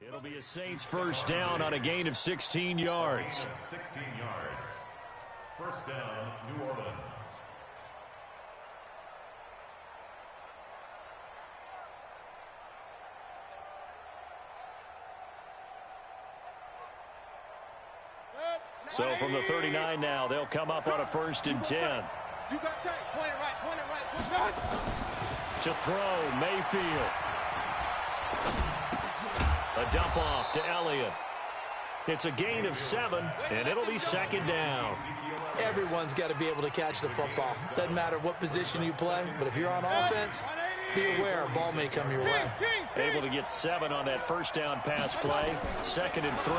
It'll be a Saints first down on a gain of 16 yards. 16 yards. First down, New Orleans. So from the 39 now, they'll come up on a 1st and 10. You got tape. Point it right. To throw, Mayfield. A dump off to Elliott. It's a gain of 7, and it'll be 2nd down. Everyone's got to be able to catch the football. Doesn't matter what position you play, but if you're on offense, be aware a ball may come your way. Able to get 7 on that first down pass play. 2nd and 3.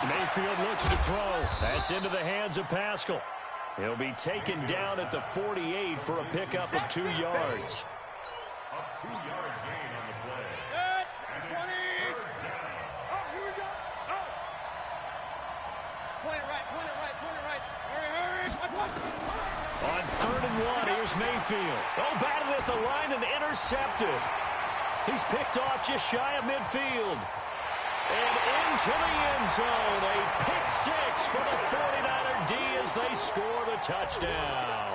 Mayfield looks to throw. That's into the hands of Pascal. He'll be taken down at the 48 for a pickup of 2 yards. A 2-yard gain on the play. And it's 3rd down. Oh, here we go. Oh. Point it right. Hurry. On 3rd and 1, here's Mayfield. Oh, batted at the line and intercepted. He's picked off just shy of midfield. And into the end zone, a pick 6 for the 49er D as they score the touchdown.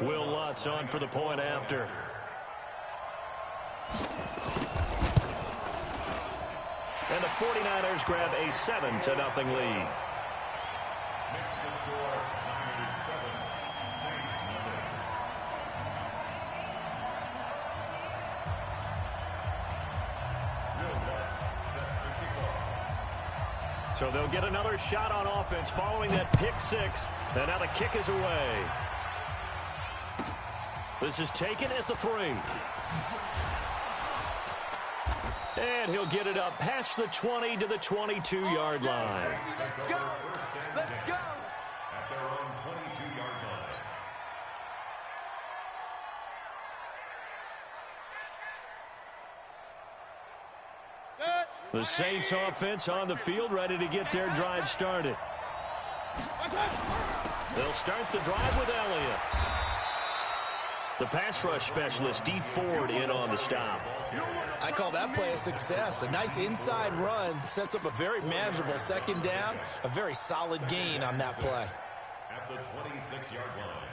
Will Lutz on for the point after. And the 49ers grab a 7-0 lead. Makes the score 9-7. Saints nothing. Will Lutz set to kick off. So they'll get another shot on offense following that pick 6. And now the kick is away. This is taken at the 3. And he'll get it up past the 20 to the 22-yard line. Let's go. At their own 22-yard line. The Saints offense on the field, ready to get their drive started. They'll start the drive with Elliott. The pass rush specialist, Dee Ford, in on the stop. I call that play a success. A nice inside run sets up a very manageable 2nd down. A very solid gain on that play. At the 26-yard line.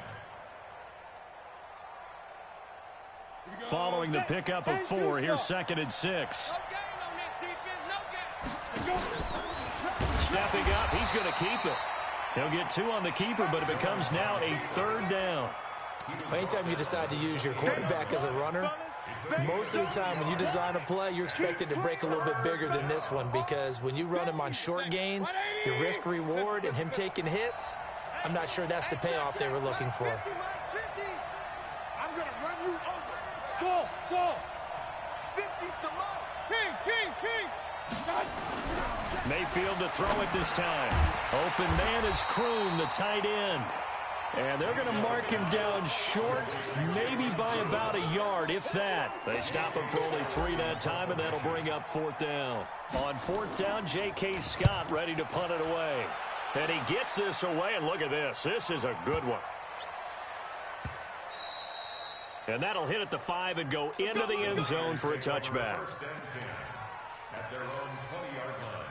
Following the pickup of 4, here's 2nd and 6. Stepping up, he's going to keep it. He'll get 2 on the keeper, but it becomes now a 3rd down. Anytime you decide to use your quarterback as a runner, most of the time when you design a play, you're expected to break a little bit bigger than this one, because when you run him on short gains, your risk reward and him taking hits, I'm not sure that's the payoff they were looking for. I'm going to run you over. Go. 50's the most. King. Mayfield to throw it this time. Open man is Kroon, the tight end. And they're going to mark him down short, maybe by about a yard, if that. They stop him for only 3 that time, and that'll bring up 4th down. On 4th down, J.K. Scott ready to punt it away. And he gets this away, and look at this. This is a good one. And that'll hit at the 5 and go into the end zone for a touchback. 1st and 10. At their own 20-yard line.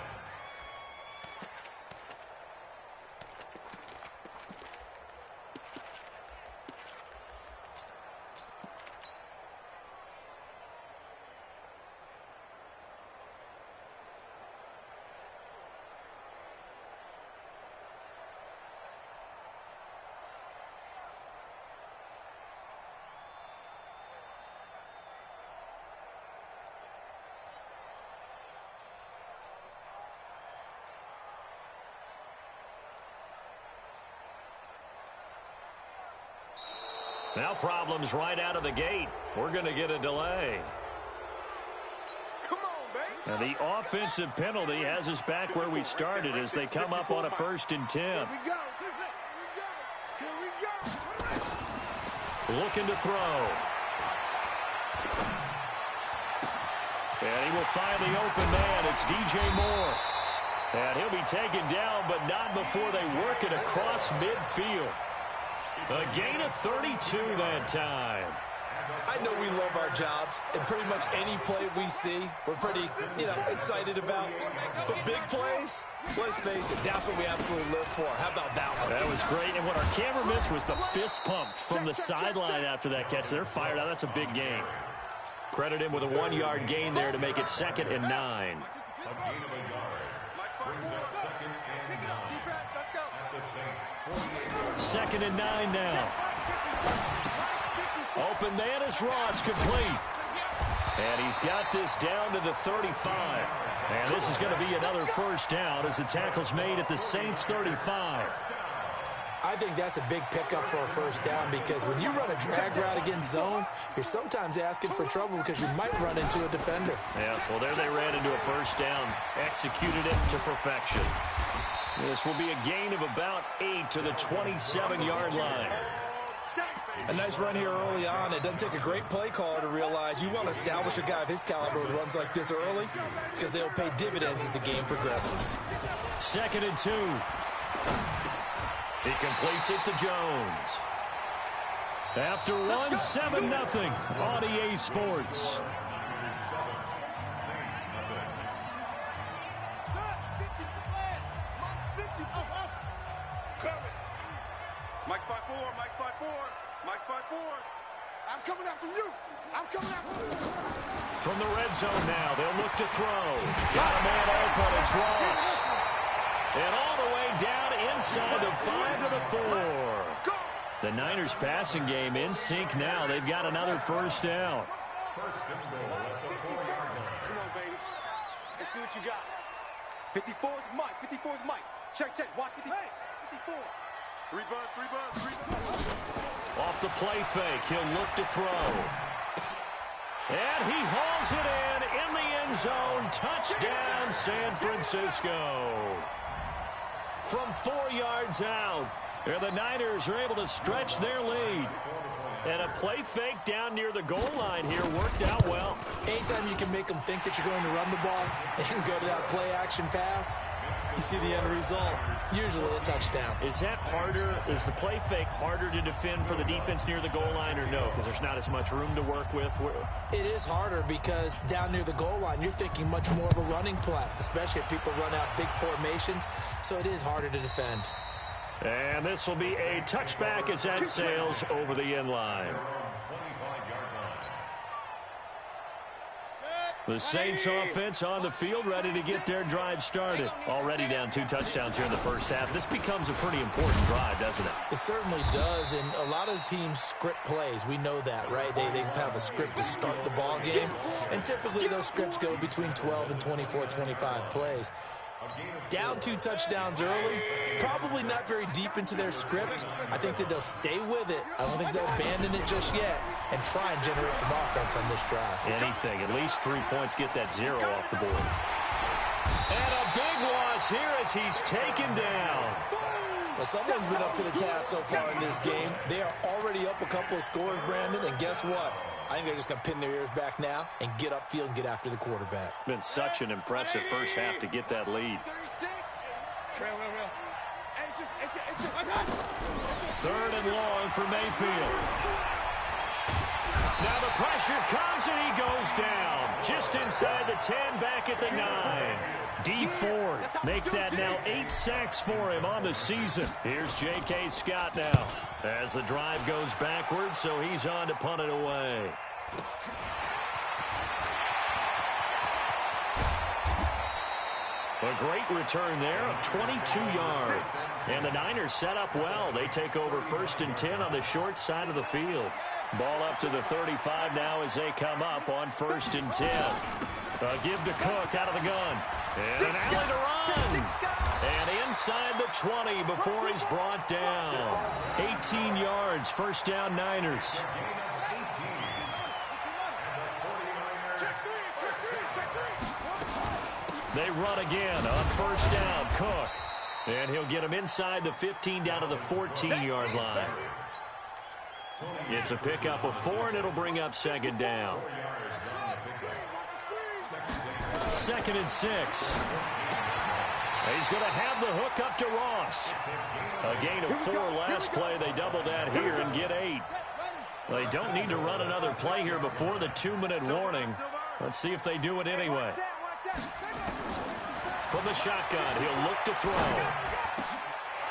Now problems right out of the gate. We're going to get a delay. Come on, baby. And the offensive penalty has us back where we started as they come up on a 1st and 10. Here we go. Here we go. Looking to throw. And he will find the open man. It's DJ Moore. And he'll be taken down, but not before they work it across midfield. A gain of 32 that time. I know we love our jobs, and pretty much any play we see, we're pretty, excited about. But big plays, let's face it, that's what we absolutely live for. How about that one? That was great, and what our camera missed was the fist pump from the sideline after that catch. They're fired out. That's a big gain. Credit him with a 1-yard gain there to make it 2nd and 9. A gain of a yard. Brings up 2nd and 9. Let's go. At the Saints' 2nd and 9 now. Open man is Ross, complete. And he's got this down to the 35. And this is going to be another 1st down as the tackle's made at the Saints' 35. I think that's a big pickup for a 1st down because when you run a drag route against zone, you're sometimes asking for trouble because you might run into a defender. Yeah, well, there they ran into a 1st down. Executed it to perfection. This will be a gain of about 8 to the 27-yard line. A nice run here early on. It doesn't take a great play caller to realize you want to establish a guy of his caliber who runs like this early because they'll pay dividends as the game progresses. 2nd and 2. He completes it to Jones. After 1, 7-0 on EA Sports. Mike 5-4, Mike 5-4, Mike 5-4. I'm coming after you. I'm coming after you. From the red zone now, they'll look to throw. Got a man open. It's Ross. And all the way down inside the 5 to the 4. The Niners passing game in sync now. They've got another 1st down. 1st and goal at the 4-yard line. Come on, baby. Let's see what you got. 54 is Mike. 54 is Mike. Check. Watch 54. 54. 3 buzz. Off the play fake, he'll look to throw. And he hauls it in the end zone. Touchdown, San Francisco. From 4 yards out, and the Niners are able to stretch their lead. And a play fake down near the goal line here worked out well. Anytime you can make them think that you're going to run the ball and go to that play action pass, you see the end result, usually a touchdown. Is that harder? Is the play fake harder to defend for the defense near the goal line or no? Because there's not as much room to work with? It is harder because down near the goal line, you're thinking much more of a running play, especially if people run out big formations. So it is harder to defend. And this will be a touchback as that sails over the end line. The Saints offense on the field, ready to get their drive started. Already down 2 touchdowns here in the 1st half. This becomes a pretty important drive, doesn't it? It certainly does, and a lot of the teams script plays. We know that, right? They have a script to start the ball game, and typically those scripts go between 12 and 24, 25 plays. Down 2 touchdowns early, probably not very deep into their script. I think that they'll stay with it. I don't think they'll abandon it just yet and try and generate some offense on this drive. Anything, at least 3 points, get that 0 off the board. And a big loss here as he's taken down. Well, someone's been up to the task so far in this game. They are already up a couple of scores, Brandon, and guess what? I think they're just going to pin their ears back now and get upfield and get after the quarterback. Been such an impressive 1st half to get that lead. 3rd and long for Mayfield. Now the pressure comes and he goes down. Just inside the 10, back at the 9. Dee Ford make that now 8 sacks for him on the season. Here's J.K. Scott now as the drive goes backwards, so he's on to punt it away. A great return there of 22 yards. And the Niners set up well. They take over 1st and 10 on the short side of the field. Ball up to the 35 now as they come up on 1st and 10. Give to Cook out of the gun. And an alley to run. And inside the 20 before he's brought down. 18 yards, 1st down Niners. They run again on first down. Cook. And he'll get him inside the 15 down to the 14-yard line. It's a pickup of 4, and it'll bring up second down. 2nd and 6. He's going to have the hook up to Ross. A gain of 4 last play. They double that here and get 8. They don't need to run another play here before the 2-minute warning. Let's see if they do it anyway. From the shotgun, he'll look to throw.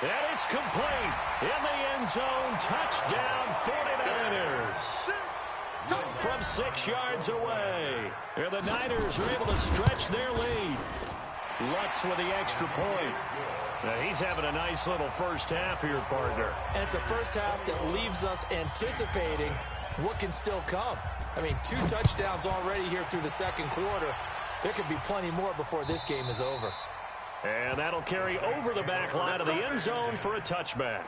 And it's complete. In the end zone, touchdown 49ers. From 6 yards away. And the Niners are able to stretch their lead. Lutz with the extra point. Now he's having a nice little first half here, partner. And it's a first half that leaves us anticipating what can still come. I mean, 2 touchdowns already here through the second quarter. There could be plenty more before this game is over. And that'll carry over the back line of the end zone for a touchback.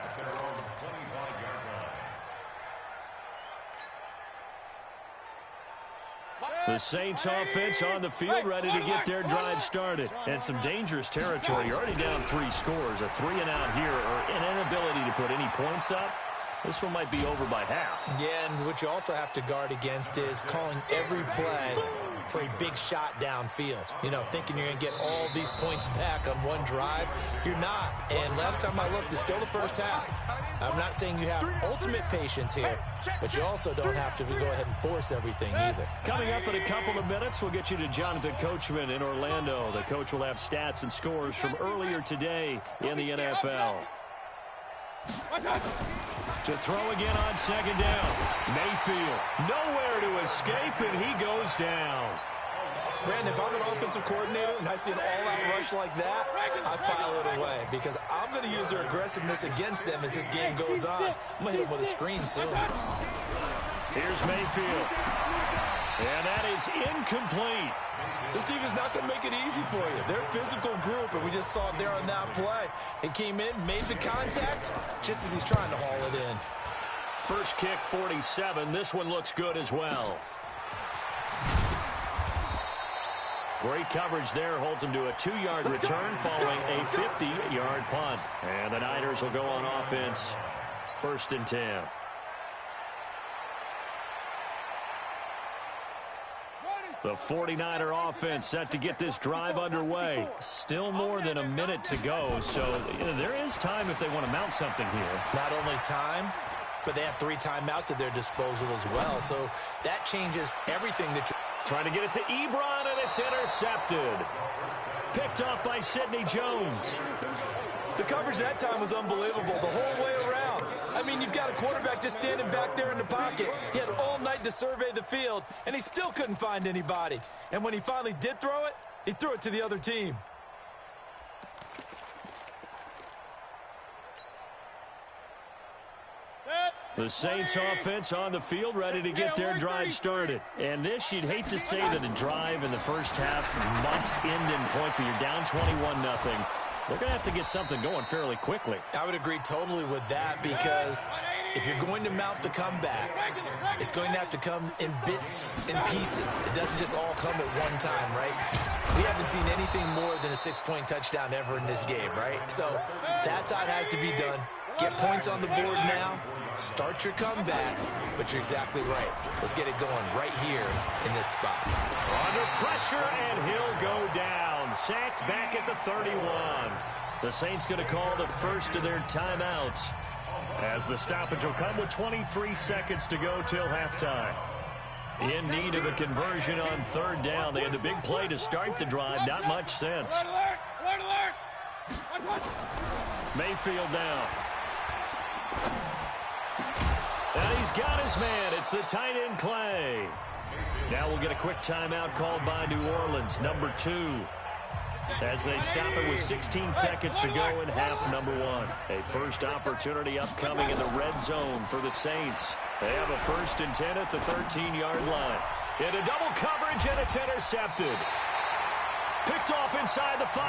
The Saints offense on the field, ready to get their drive started. And some dangerous territory. You're already down 3 scores. A 3-and-out here, or an inability to put any points up. This one might be over by half. Yeah, and what you also have to guard against is calling every play for a big shot downfield. You know, thinking you're going to get all these points back on one drive. You're not. And last time I looked, it's still the first half. I'm not saying you have ultimate patience here, but you also don't have to go ahead and force everything either. Coming up in a couple of minutes, we'll get you to Jonathan Coachman in Orlando. The coach will have stats and scores from earlier today in the NFL. To throw again on second down. Mayfield nowhere to escape, and he goes down. Brandon, if I'm an offensive coordinator and I see an all-out rush like that, I file it away because I'm going to use their aggressiveness against them as this game goes on. I'm going to hit them with a screen soon. Here's Mayfield. And that is incomplete. This team is not going to make it easy for you. They're a physical group, and we just saw it there on that play. He came in, made the contact, just as he's trying to haul it in. First kick, 47. This one looks good as well. Great coverage there. Holds him to a 2-yard return following a 50-yard punt. And the Niners will go on offense. 1st and 10. The 49er offense set to get this drive underway. Still more than a minute to go, so there is time if they want to mount something here. Not only time, but they have 3 timeouts at their disposal as well, so that changes everything that you're trying to get it to Ebron, and it's intercepted. Picked off by Sidney Jones. The coverage that time was unbelievable the whole way around. I mean, you've got a quarterback just standing back there in the pocket. He had all night to survey the field, and he still couldn't find anybody. And when he finally did throw it, he threw it to the other team. The Saints offense on the field, ready to get their drive started. And this, you'd hate to say that a drive in the first half must end in points, but you're down 21-0. They're going to have to get something going fairly quickly. I would agree totally with that because if you're going to mount the comeback, it's going to have to come in bits and pieces. It doesn't just all come at one time, right? We haven't seen anything more than a 6-point touchdown ever in this game, right? So that's how it has to be done. Get points on the board now. Start your comeback. But you're exactly right. Let's get it going right here in this spot. Under pressure, and he'll go down. Sacked back at the 31. The Saints going to call the first of their timeouts as the stoppage will come with 23 seconds to go till halftime. In need of a conversion on 3rd down. They had the big play to start the drive. Not much sense. Mayfield down. And he's got his man. It's the tight end Clay. Now we'll get a quick timeout called by New Orleans, number 2. As they stop it with 16 seconds to go in half number 1. A first opportunity upcoming in the red zone for the Saints. They have a 1st and 10 at the 13-yard line. Into double coverage, and it's intercepted. Picked off inside the 5.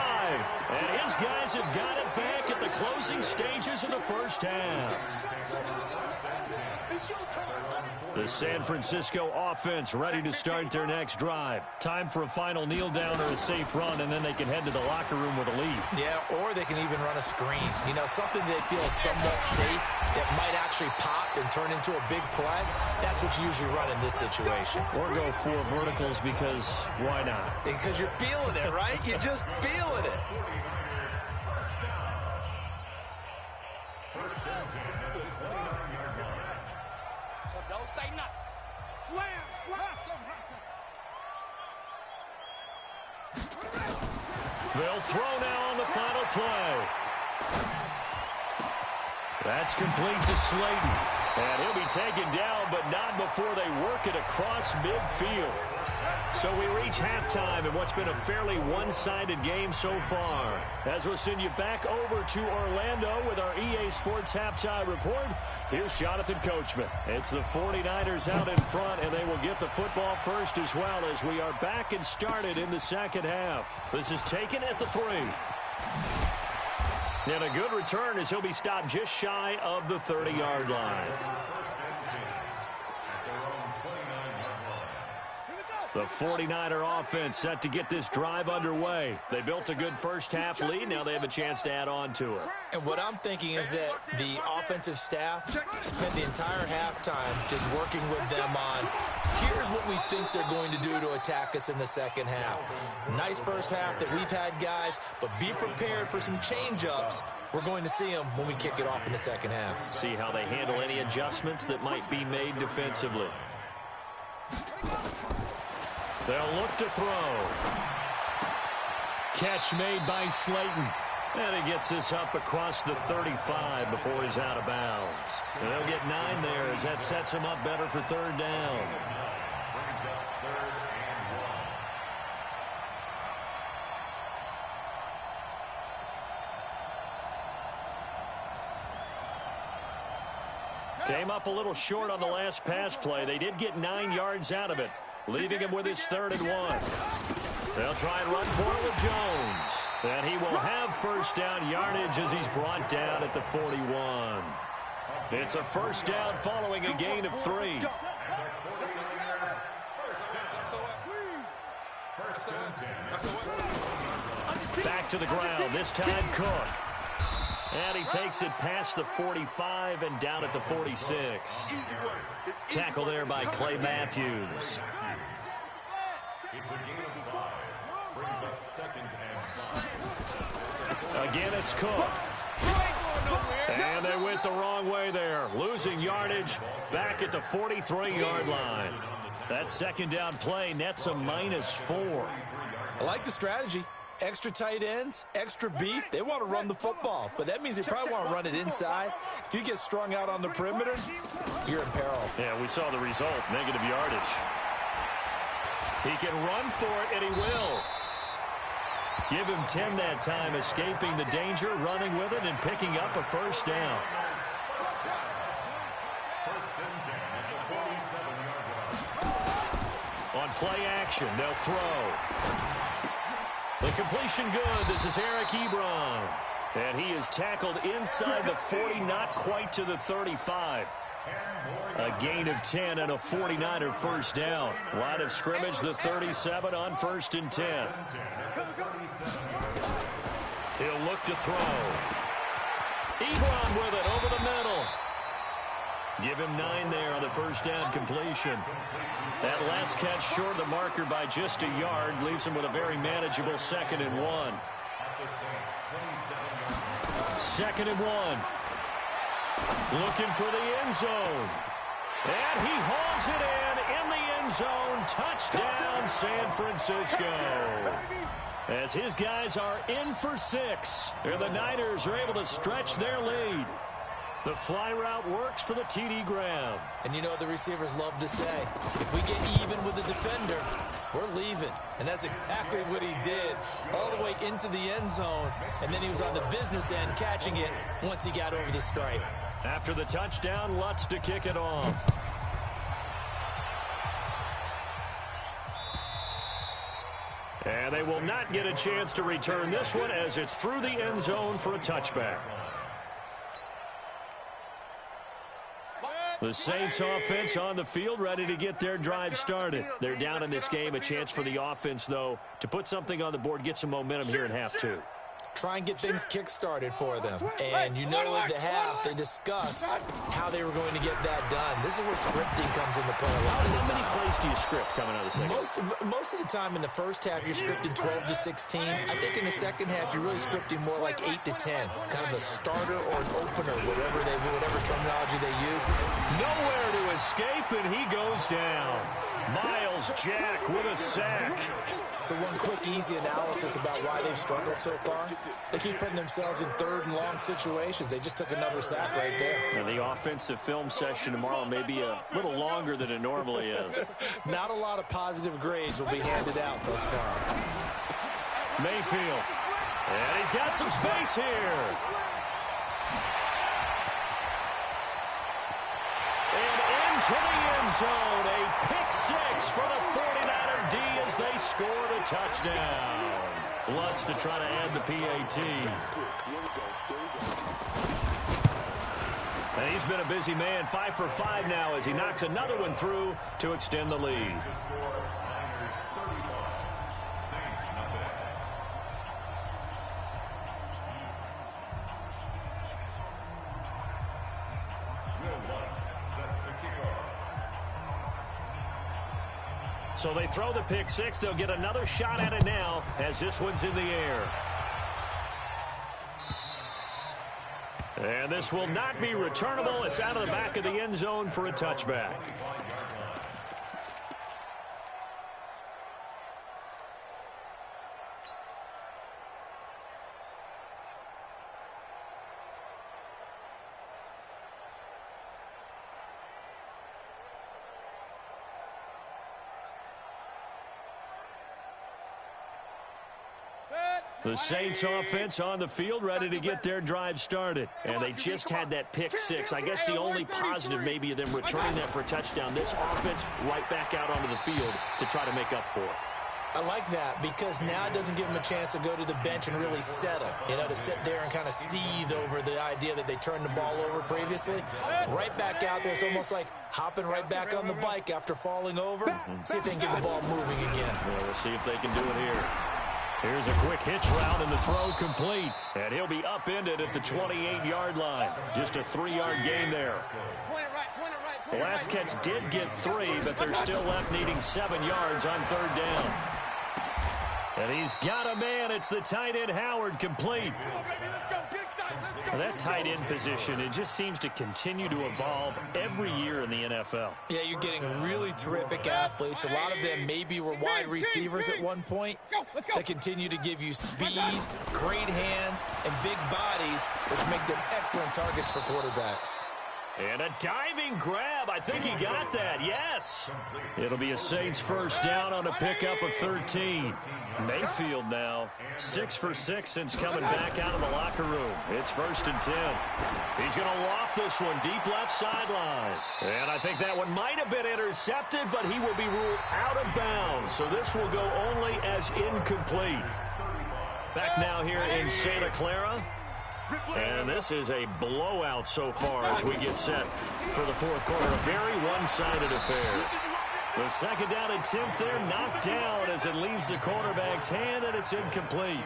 And his guys have got it back at the closing stages of the first half. The San Francisco offense ready to start their next drive. Time for a final kneel down or a safe run, and then they can head to the locker room with a lead. Yeah, or they can even run a screen. You know, something they feel is somewhat safe that might actually pop and turn into a big play. That's what you usually run in this situation. Or go 4 verticals because why not? Because you're feeling it, right? You're just feeling it. First and 10 at the 29-yard line. So don't say nothing. Slam, They'll throw now on the final play. That's complete to Slayton. And he'll be taken down, but not before they work it across midfield. So we reach halftime in what's been a fairly one-sided game so far. As we'll send you back over to Orlando with our EA Sports Halftime Report, here's Jonathan Coachman. It's the 49ers out in front, and they will get the football first as well as we are back and started in the second half. This is taken at the 3. And a good return as he'll be stopped just shy of the 30-yard line. The 49er offense set to get this drive underway. They built a good first-half lead. Now they have a chance to add on to it. And what I'm thinking is that the offensive staff spent the entire halftime just working with them on, here's what we think they're going to do to attack us in the second half. Nice first half that we've had, guys, but be prepared for some change-ups. We're going to see them when we kick it off in the second half. See how they handle any adjustments that might be made defensively. They'll look to throw. Catch made by Slayton. And he gets this up across the 35 before he's out of bounds. And they'll get 9 there as that sets him up better for third down. Came up a little short on the last pass play. They did get 9 yards out of it, leaving him with his 3rd and 1. They'll try and run for it with Jones. And he will have first down yardage as he's brought down at the 41. It's a first down following a gain of 3. Back to the ground, this time Cook. And he takes it past the 45 and down at the 46. Tackle there by Clay Matthews. It's a gain of 5. Brings up 2nd and 5. Again, it's Cook. And they went the wrong way there. Losing yardage back at the 43-yard line. That second down play nets a -4. I like the strategy. Extra tight ends, extra beef. They want to run the football, but that means they probably want to run it inside. If you get strung out on the perimeter, you're in peril. Yeah, we saw the result, negative yardage. He can run for it, and he will. Give him 10 that time, escaping the danger, running with it, and picking up a first down. First and 10 at the 47-yard line. On play action, they'll throw. The completion good. This is Eric Ebron. And he is tackled inside the 40, not quite to the 35. A gain of 10 and a 49er first down. Line of scrimmage, the 37 on 1st and 10. He'll look to throw. Ebron with it over the middle. Give him 9 there on the first down completion. That last catch short of the marker by just a yard leaves him with a very manageable 2nd and 1. 2nd and 1. Looking for the end zone. And he hauls it in the end zone. Touchdown, San Francisco. As his guys are in for 6. And the Niners are able to stretch their lead. The fly route works for the TD Graham. And you know the receivers love to say, if we get even with the defender, we're leaving. And that's exactly what he did, all the way into the end zone. And then he was on the business end catching it once he got over the stripe. After the touchdown, Lutz to kick it off. And And they will not get a chance to return this one as it's through the end zone for a touchback. The Saints offense on the field, ready to get their drive started. They're down in this game. A chance for the offense, though, to put something on the board, get some momentum here in half two. Try and get things kick-started for them. And you know at the half, they discussed how they were going to get that done. This is where scripting comes into play a lot of the time. How many plays do you script coming out of the second? Most of the time in the first half, you're scripting 12 to 16. I think in the second half, you're really scripting more like 8 to 10. Kind of a starter or an opener, whatever terminology they use. Nowhere to escape, and he goes down. Myles Jack with a sack. So one quick, easy analysis about why they've struggled so far. They keep putting themselves in third and long situations. They just took another sack right there. And the offensive film session tomorrow may be a little longer than it normally is. Not a lot of positive grades will be handed out thus far. Mayfield. And he's got some space here. And into the end zone. A pick six for the 49er D as they scored a touchdown. Lutz to try to add the PAT. And he's been a busy man, 5 for 5 now as he knocks another one through to extend the lead. So they throw the pick six. They'll get another shot at it now as this one's in the air. And this will not be returnable. It's out of the back of the end zone for a touchback. The Saints offense on the field ready to get their drive started. And they just had that pick six. I guess the only positive maybe of them returning that for a touchdown. This offense right back out onto the field to try to make up for it. I like that because now it doesn't give them a chance to go to the bench and really settle. You know, to sit there and kind of seethe over the idea that they turned the ball over previously. Right back out there. It's almost like hopping right back on the bike after falling over. See if they can get the ball moving again. Well, we'll see if they can do it here. Here's a quick hitch route and the throw complete. And he'll be upended at the 28-yard line. Just a 3-yard gain there. The last catch did get 3, but they're still left needing 7 yards on third down. And he's got a man. It's the tight end Howard, complete. Well, that tight end position, it just seems to continue to evolve every year in the NFL. Yeah, you're getting really terrific athletes. A lot of them maybe were wide receivers at one point that continue to give you speed, great hands, and big bodies, which make them excellent targets for quarterbacks. And a diving grab. I think he got that. Yes. It'll be a Saints first down on a pickup of 13. Mayfield now 6 for 6 since coming back out of the locker room. It's 1st and 10. He's going to loft this one deep left sideline. And I think that one might have been intercepted, but he will be ruled out of bounds. So this will go only as incomplete. Back now here in Santa Clara. And this is a blowout so far as we get set for the fourth quarter. A very one-sided affair. The second down attempt there knocked down as it leaves the quarterback's hand, and it's incomplete.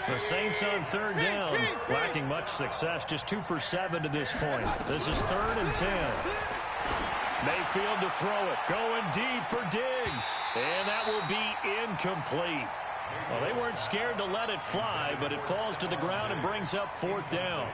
The Saints on third down, lacking much success, just 2 for 7 to this point. This is 3rd and 10. Mayfield to throw it, going deep for Diggs, and that will be incomplete. Well, they weren't scared to let it fly, but it falls to the ground and brings up 4th down.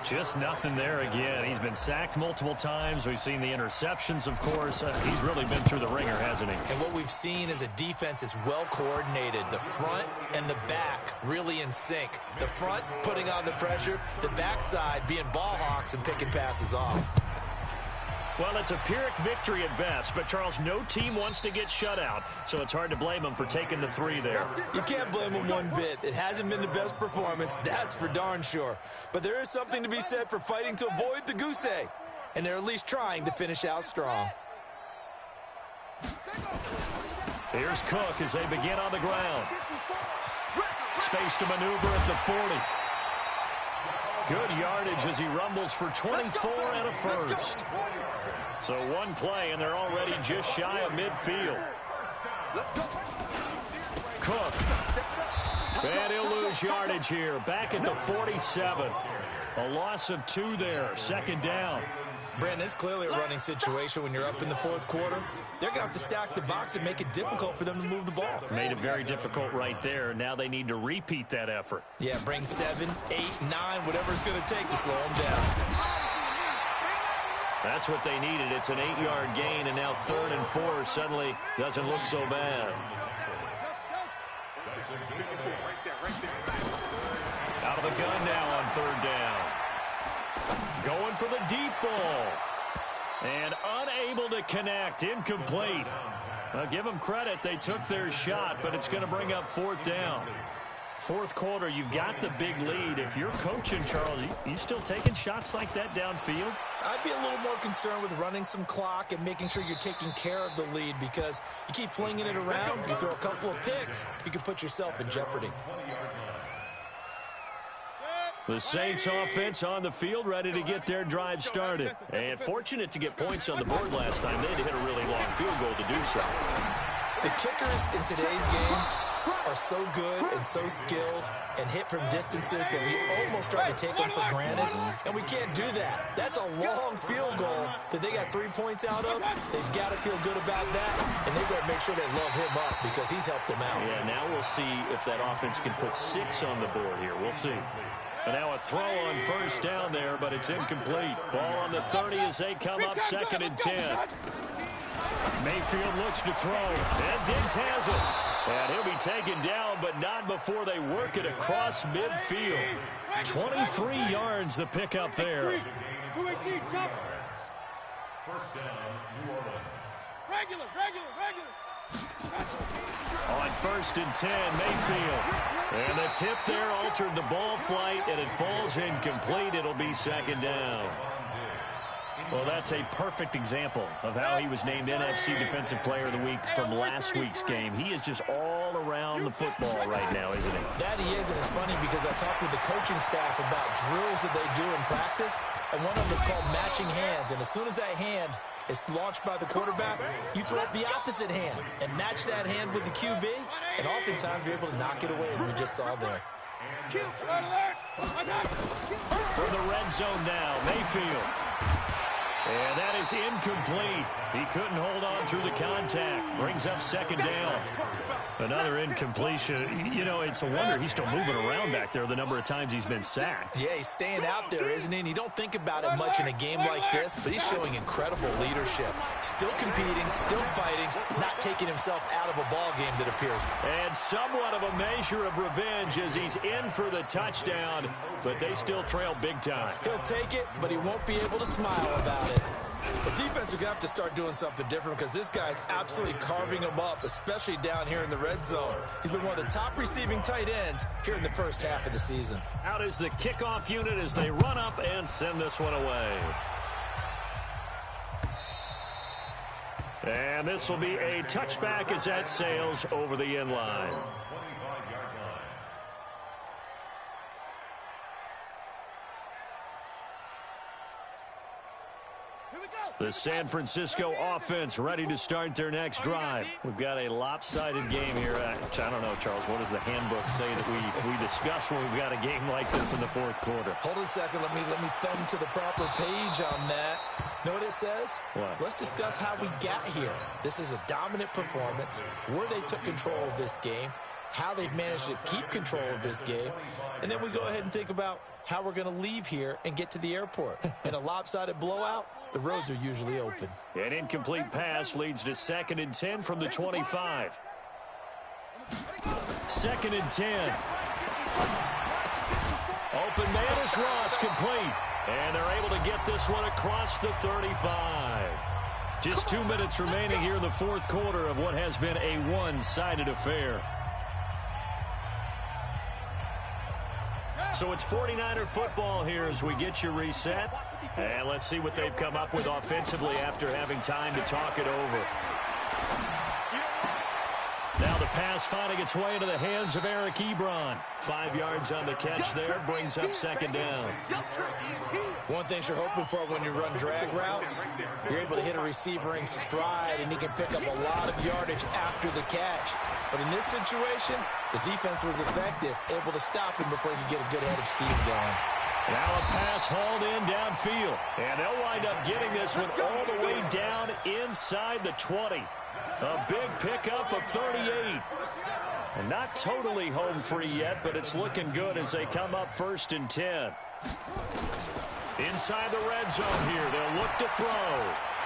Just nothing there again. He's been sacked multiple times. We've seen the interceptions, of course. He's really been through the ringer, hasn't he? And what we've seen is a defense that's well coordinated. The front and the back really in sync. The front putting on the pressure, the backside being ball hawks and picking passes off. Well, it's a Pyrrhic victory at best, but, Charles, no team wants to get shut out, so it's hard to blame them for taking the 3 there. You can't blame them one bit. It hasn't been the best performance, that's for darn sure. But there is something to be said for fighting to avoid the goose egg, and they're at least trying to finish out strong. Here's Cook as they begin on the ground. Space to maneuver at the 40. Good yardage as he rumbles for 24 and a first. So one play, and they're already just shy of midfield. Cook. And he'll lose yardage here. Back at the 47. A loss of 2 there. Second down. Brandon, it's clearly a running situation when you're up in the fourth quarter. They're going to have to stack the box and make it difficult for them to move the ball. Made it very difficult right there. Now they need to repeat that effort. Yeah, bring 7, 8, 9, whatever it's going to take to slow them down. That's what they needed. It's an 8-yard gain, and now 3rd and 4 suddenly doesn't look so bad. Out of the gun now on 3rd down. Going for the deep ball. And unable to connect. Incomplete. Well, give them credit. They took their shot, but it's going to bring up 4th down. Fourth quarter, you've got the big lead. If you're coaching, Charles, you still taking shots like that downfield? I'd be a little more concerned with running some clock and making sure you're taking care of the lead, because you keep flinging it around, you throw a couple of picks, you can put yourself in jeopardy. The Saints offense on the field, ready to get their drive started. And fortunate to get points on the board last time. They had to hit a really long field goal to do so. The kickers in today's game are so good and so skilled and hit from distances that we almost start to take them for granted, and we can't do that. That's a long field goal that they got 3 points out of. They've got to feel good about that, and they've got to make sure they love him up because he's helped them out. Yeah, now we'll see if that offense can put 6 on the board here. We'll see. And now a throw on 1st down there, but it's incomplete. Ball on the 30 as they come up 2nd and 10. Mayfield looks to throw, and Diggs has it. And he'll be taken down, but not before they work it across midfield. 23 yards the pickup there. 218, jump. 1st down, New Orleans. Regular. On 1st and 10, Mayfield. And the tip there altered the ball flight, and it falls incomplete. It'll be 2nd down. Well, that's a perfect example of how he was named NFC Defensive Player of the Week from last week's game. He is just all around the football right now, isn't he? That he is, and it's funny because I talked with the coaching staff about drills that they do in practice, and one of them is called matching hands. And as soon as that hand is launched by the quarterback, you throw up the opposite hand and match that hand with the QB, and oftentimes you're able to knock it away, as we just saw there. From the red zone now, Mayfield. And that is incomplete. He couldn't hold on through the contact. Brings up 2nd down. Another incompletion. You know, it's a wonder he's still moving around back there the number of times he's been sacked. Yeah, he's staying out there, isn't he? And you don't think about it much in a game like this, but he's showing incredible leadership. Still competing, still fighting, not taking himself out of a ball game that appears. And somewhat of a measure of revenge as he's in for the touchdown, but they still trail big time. He'll take it, but he won't be able to smile about it. The defense are going to have to start doing something different because this guy's absolutely carving them up, especially down here in the red zone. He's been one of the top receiving tight ends here in the first half of the season. Out is the kickoff unit as they run up and send this one away. And this will be a touchback as that sails over the end line. The San Francisco offense ready to start their next drive. We've got a lopsided game here. I don't know, Charles, what does the handbook say that we discuss when we've got a game like this in the fourth quarter? Hold it a second. Let me thumb to the proper page on that. Know what it says? What? Let's discuss how we got here. This is a dominant performance, where they took control of this game, how they've managed to keep control of this game, and then we go ahead and think about how we're going to leave here and get to the airport. In a lopsided blowout, the roads are usually open. An incomplete pass leads to 2nd and 10 from the 25. 2nd and 10. Open man is Ross, complete. And they're able to get this one across the 35. Just 2 minutes remaining here in the fourth quarter of what has been a one-sided affair. So it's 49er football here as we get you reset. And let's see what they've come up with offensively after having time to talk it over. pass finding its way into the hands of Eric Ebron. 5 yards on the catch there, brings up second down. One thing you're hoping for when you run drag routes, you're able to hit a receiver in stride, and he can pick up a lot of yardage after the catch. But in this situation, the defense was effective, able to stop him before he could get a good head of steam going. Now a pass hauled in downfield. And they'll wind up getting this one all the way down inside the 20. A big pickup of 38. And not totally home free yet, but it's looking good as they come up 1st and 10. Inside the red zone here, they'll look to throw.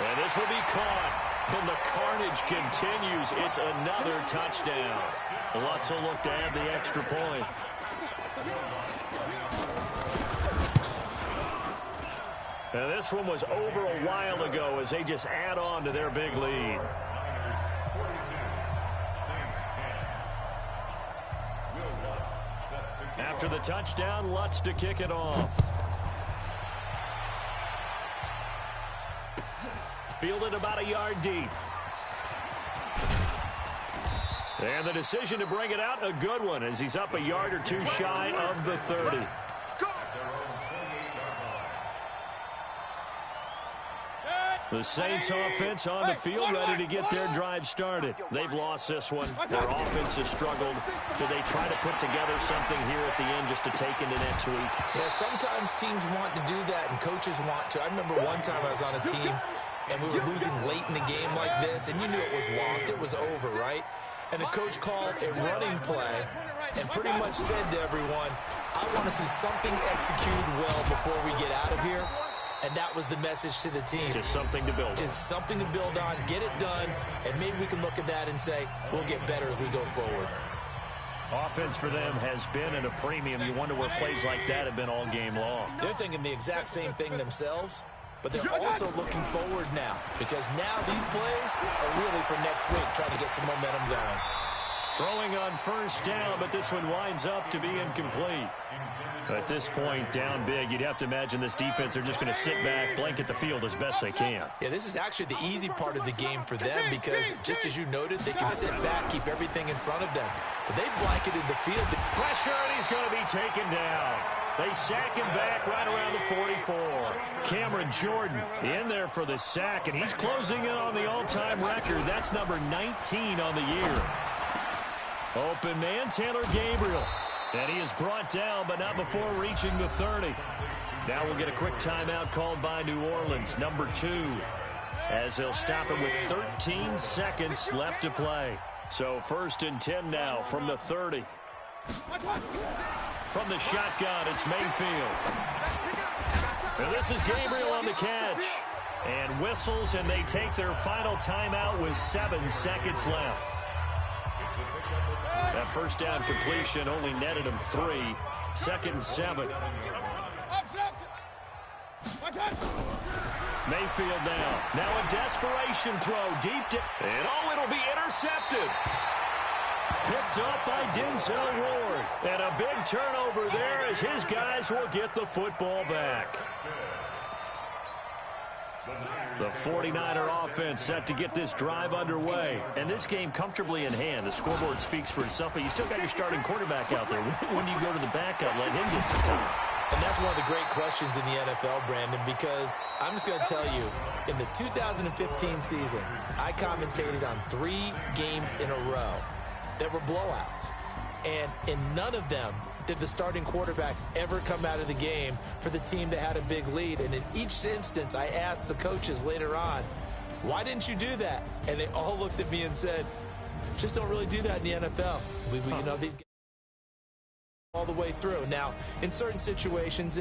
And this will be caught. And the carnage continues. It's another touchdown. Lutz will look to add the extra point. Now this one was over a while ago as they just add on to their big lead. After the touchdown, Lutz to kick it off. Fielded about a yard deep. And the decision to bring it out, a good one, as he's up a yard or two shy of the 30. The Saints offense on the field, ready to get their drive started. They've lost this one. Their offense has struggled. Do they try to put together something here at the end just to take into next week? Yeah, sometimes teams want to do that and coaches want to. I remember one time I was on a team and we were losing late in the game like this, and you knew it was lost. It was over, right? And the coach called a running play and pretty much said to everyone, I want to see something executed well before we get out of here. And that was the message to the team. Just something to build on. Just something to build on, get it done, and maybe we can look at that and say, we'll get better as we go forward. Offense for them has been at a premium. You wonder where plays like that have been all game long. They're thinking the exact same thing themselves, but they're also looking forward now, because now these plays are really for next week, trying to get some momentum going. Throwing on 1st down, but this one winds up to be incomplete. At this point, down big, you'd have to imagine this defense are just going to sit back, blanket the field as best they can. Yeah, this is actually the easy part of the game for them because, just as you noted, they can sit back, keep everything in front of them. But they blanketed the field. Pressure, and he's going to be taken down. They sack him back right around the 44. Cameron Jordan in there for the sack, and he's closing in on the all-time record. That's number 19 on the year. Open man, Taylor Gabriel. And he is brought down, but not before reaching the 30. Now we'll get a quick timeout called by New Orleans, number 2, as they'll stop it with 13 seconds left to play. So 1st and 10 now from the 30. From the shotgun, it's Mayfield. And this is Gabriel on the catch. And whistles, and they take their final timeout with 7 seconds left. That 1st down completion only netted him 3. 2nd and 7. Mayfield now. Now a desperation throw deep. And it'll be intercepted. Picked up by Denzel Ward. And a big turnover there as his guys will get the football back. The 49er offense set to get this drive underway. And this game comfortably in hand. The scoreboard speaks for itself, but you still got your starting quarterback out there. When do you go to the backup, let him get some time? And that's one of the great questions in the NFL, Brandon, because I'm just going to tell you, in the 2015 season, I commentated on 3 games in a row that were blowouts. And in none of them did the starting quarterback ever come out of the game for the team that had a big lead. And in each instance, I asked the coaches later on, why didn't you do that? And they all looked at me and said, just don't really do that in the NFL. You know, these guys all the way through. Now, in certain situations,